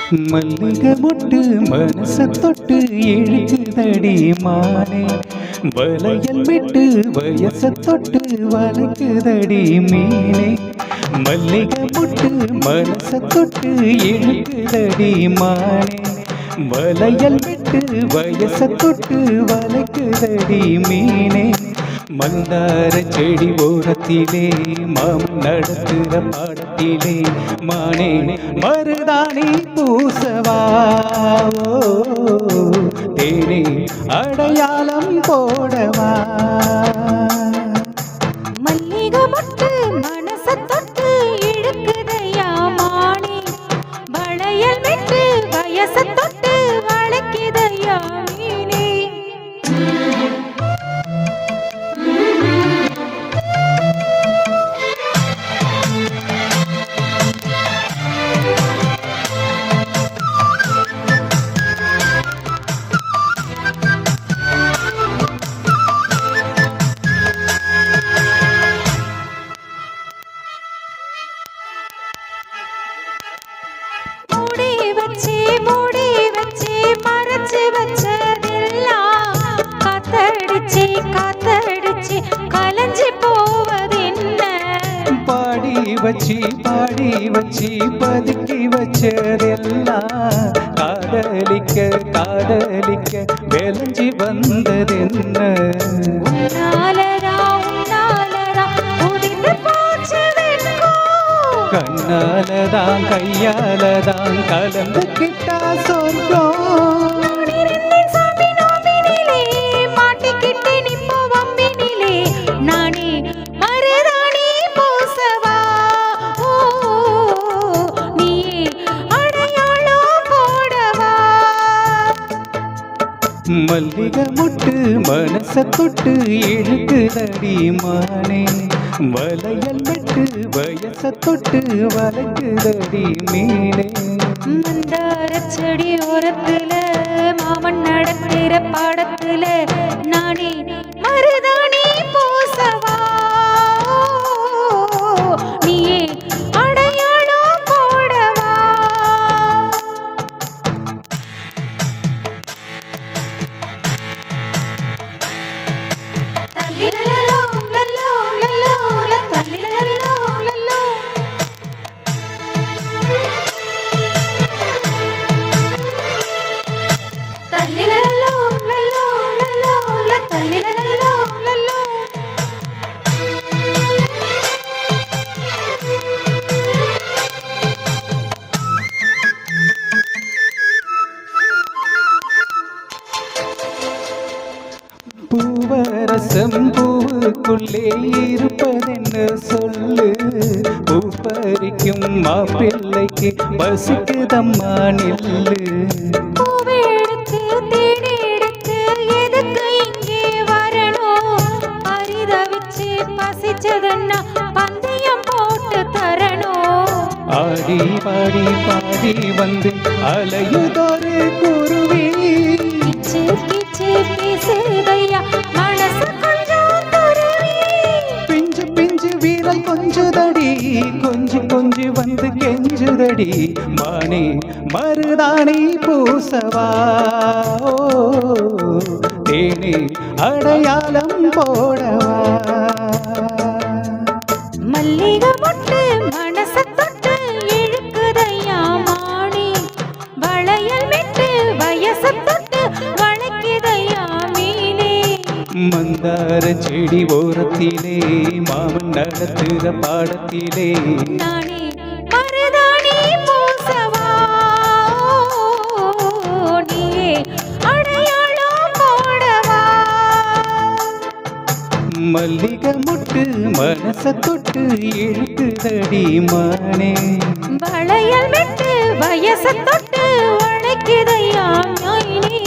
மல்லிகை முட்டு மனச தொட்டு இழுக்குதடி மானே, வளையல் விட்டு வயச தொட்டு வளைக்குதடி மீனே. மல்லிகை முட்டு மனச தொட்டு இழுக்குதடி மானே, வளையல் விட்டு வயச தொட்டு வளைக்குதடி மீனே. மந்தார செடி ஓரத்திலே மாமன் நடத்துற பாடத்திலே மானே மருதாணி பூசவா, தேனே அடையாளம் போடவா. மல்லிகை முட்டு மனச தொட்டு இழுக்குதையா மானே, வளையல் விட்டு வயச தொட்டு வளைக்குதையா மீனே. மூடி வச்சு மறைச்சு வச்சதெல்லாம் காத்தடிச்சு காத்தடிச்சு கலைஞ்சு போவதென்ன. பாடி வச்சு பதுக்கி வச்சதெல்லாம் காதலிக்க காதலிக்க விளைஞ்சி வந்ததென்ன. கண்ணாலதான் கையாலதான் கலந்து கிட்டா சொர்க்கம். மாட்டிக்கிட்டு நிப்போ வம்பினிலே நானே மருதாணி பூசவா, நீ அடையாளம் போடவா. மல்லிகை முட்டு மனச தொட்டு இழுக்குதடி மானே, வளையல் விட்டு வயச தொட்டு வளைக்குதடி மீனே. மந்தார செடி ஓரத்துல மாமன் நடக்கிற பாடத்துல நானே மருதாணி பூசவா, நீயே அடையாளம் போடவா. தல்லிலலோ லலோ லலோ தல்லிலலோ லலோ. தல்லிலலோ லலோ லலோ தல்லிலலோ லலோ. பூவரசம் பூவுக்குள்ளே இருப்பதென்ன சொல்லு, பூ பறிக்கும் மாப்பிள்ளைக்கு பசிக்குதம்மா நில்லு. பூவெடுத்து தேனெடுத்து எதுக்கு இங்கே வரணும், பரிதவிச்சு பசிச்சதன்னா பந்தயம் போட்டு தரணும். ஆடி பாடி பாடி வந்து அலையுதொரு குருவி, கிச்சு கிச்சு பேசுதையா மனசு கொஞ்சம் துருவி. பிஞ்சு பிஞ்சு வீரல் கொஞ்சுதடி கொஞ்சி கொஞ்சி வந்து கெஞ்சுதடி மானே மருதாணி பூசவா, தேனே அடையாளம் போடவா. மல்லிகை முட்டு மனச தொட்டு இழுக்குதையா மானே, வளையல் விட்டு வயச தொட்டு வளைக்குதையா மீனே. மந்தார செடி ஓரத்திலே மாமன் நடத்துற பாடத்திலே நானே மருதாணி பூசவா, நீயே அடையாளம் போடவா. மல்லிகை முட்டு மனச தொட்டு இழுக்குதடி மானே, வளையல் விட்டு வயச தொட்டு வளைக்குதையா மீனே.